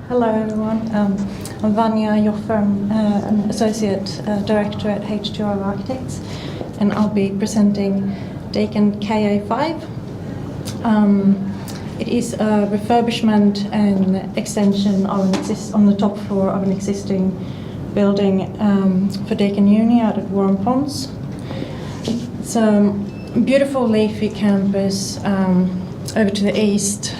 Hello everyone, I'm Vanya, your firm, an Associate Director at H2o Architects, and I'll be presenting Deakin KA5. It is a refurbishment and extension of on the top floor of an existing building for Deakin Uni out at Waurn Ponds. It's a beautiful leafy campus over to the east,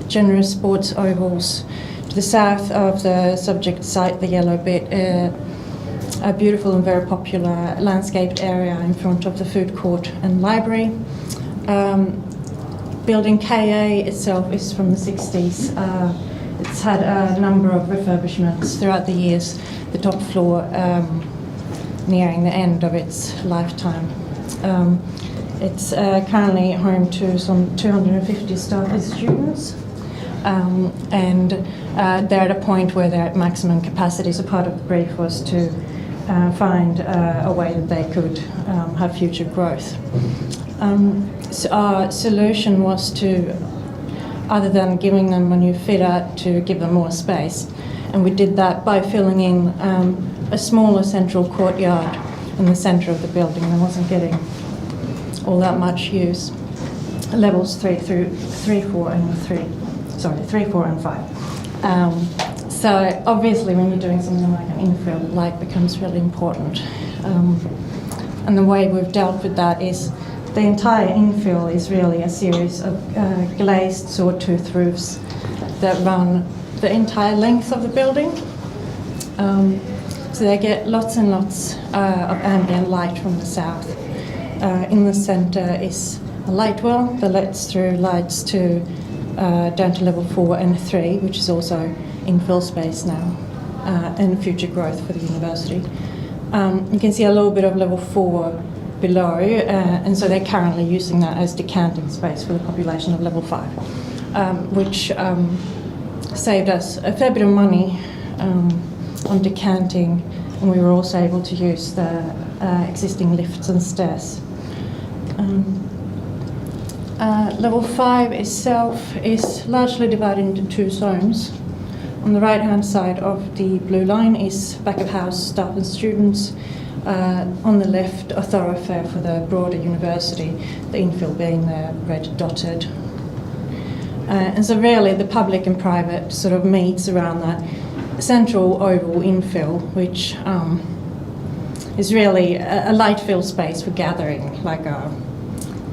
generous sports ovals. To the south of the subject site, the yellow bit, a beautiful and very popular landscaped area in front of the food court and library. Building KA itself is from the 60s. It's had a number of refurbishments throughout the years, the top floor nearing the end of its lifetime. It's currently home to some 250 staff and students. And they're at a point where they're at maximum capacity, so part of the brief was to find a way that they could have future growth. So our solution was to, other than giving them a new fit out, to give them more space. And we did that by filling in a smaller central courtyard in the centre of the building that wasn't getting all that much use. Levels 3, 4 and 5. So obviously when you're doing something like an infill, light becomes really important. And the way we've dealt with that is the entire infill is really a series of glazed sawtooth roofs that run the entire length of the building. So they get lots and lots of ambient light from the south. In the centre is a light well that lets through lights to down to level 4 and 3, which is also infill space now, and future growth for the university. You can see a little bit of level 4 below, and so they're currently using that as decanting space for the population of level 5, which saved us a fair bit of money on decanting, and we were also able to use the existing lifts and stairs. Level 5 itself is largely divided into 2 zones. On the right-hand side of the blue line is back of house staff and students. On the left, a thoroughfare for the broader university, the infill being the red dotted. And so really the public and private sort of meets around that central oval infill, which is really a light-filled space for gathering, like a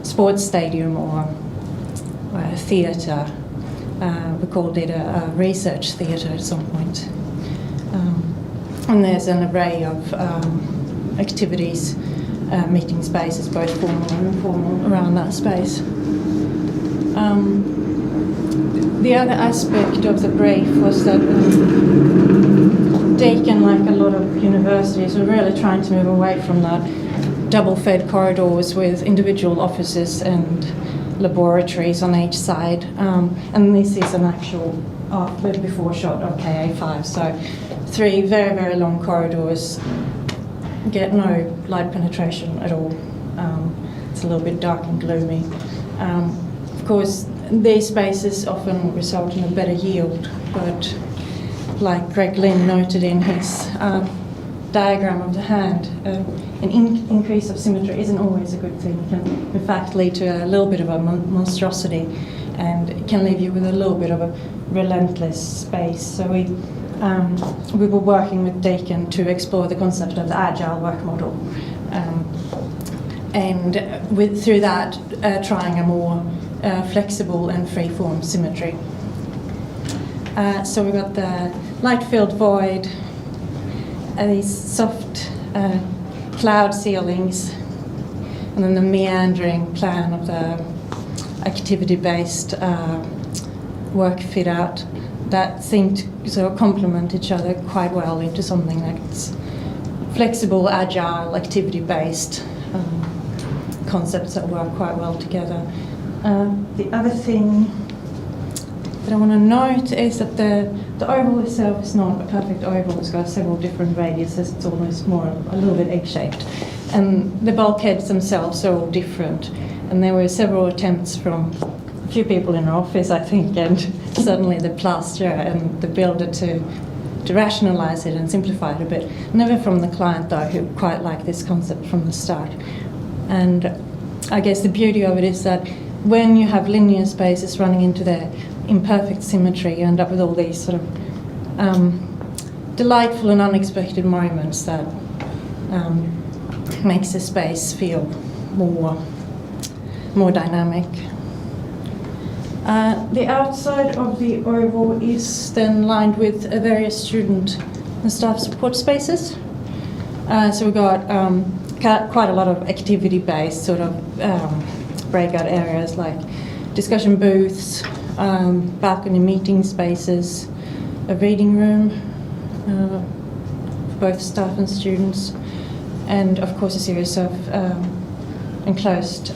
sports stadium or a theatre. We called it a research theatre at some point. And there's an array of activities, meeting spaces, both formal and informal, around that space. The other aspect of the brief was that Deakin, like a lot of universities, were really trying to move away from that double-fed corridors with individual offices and laboratories on each side. And this is an actual before shot of KA5. So 3 very, very long corridors, get no light penetration at all. It's a little bit dark and gloomy. Of course, these spaces often result in a better yield, but like Greg Lynn noted in his diagram of the hand, an increase of symmetry isn't always a good thing. It can, in fact, lead to a little bit of a monstrosity, and it can leave you with a little bit of a relentless space. So we were working with Deakin to explore the concept of the agile work model, and through that trying a more flexible and free-form symmetry. So we got the light-filled void, these soft cloud ceilings, and then the meandering plan of the activity-based work fit-out that seemed to sort of complement each other quite well into something that's flexible, agile, activity-based concepts that work quite well together. The other thing that I want to note is that the oval itself is not a perfect oval. It's got several different radiuses. It's almost more a little bit egg-shaped. And the bulkheads themselves are all different. And there were several attempts from a few people in our office, I think, and suddenly the plasterer and the builder to rationalise it and simplify it a bit. Never from the client though, who quite liked this concept from the start. And I guess the beauty of it is that when you have linear spaces running into their imperfect symmetry, you end up with all these sort of delightful and unexpected moments that makes the space feel more dynamic. The outside of the oval is then lined with various student and staff support spaces. So we've got quite a lot of activity-based sort of breakout areas like discussion booths, balcony meeting spaces, a reading room for both staff and students, and of course a series of enclosed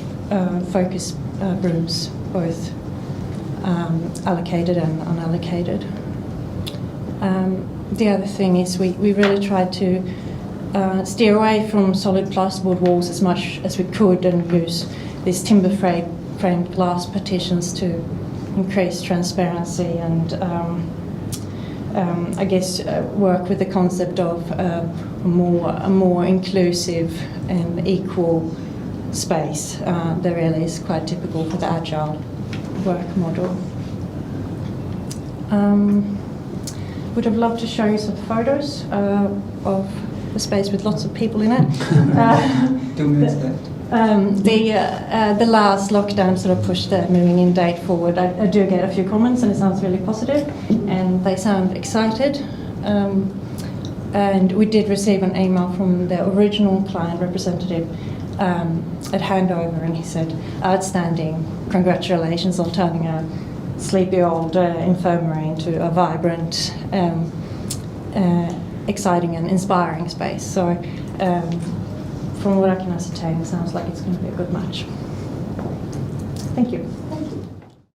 focus rooms, both allocated and unallocated. The other thing is we really tried to steer away from solid plasterboard walls as much as we could and use these timber framed glass partitions to increase transparency and I guess work with the concept of a more inclusive and equal space that really is quite typical for the agile work model. Would have loved to show you some photos of the space with lots of people in it. 2 minutes left. The last lockdown sort of pushed the moving in date forward. I do get a few comments and it sounds really positive and they sound excited. And we did receive an email from the original client representative at handover, and he said, outstanding, congratulations on turning a sleepy old infirmary into a vibrant, exciting and inspiring space. So from what I can ascertain, it sounds like it's going to be a good match. Thank you. Thank you.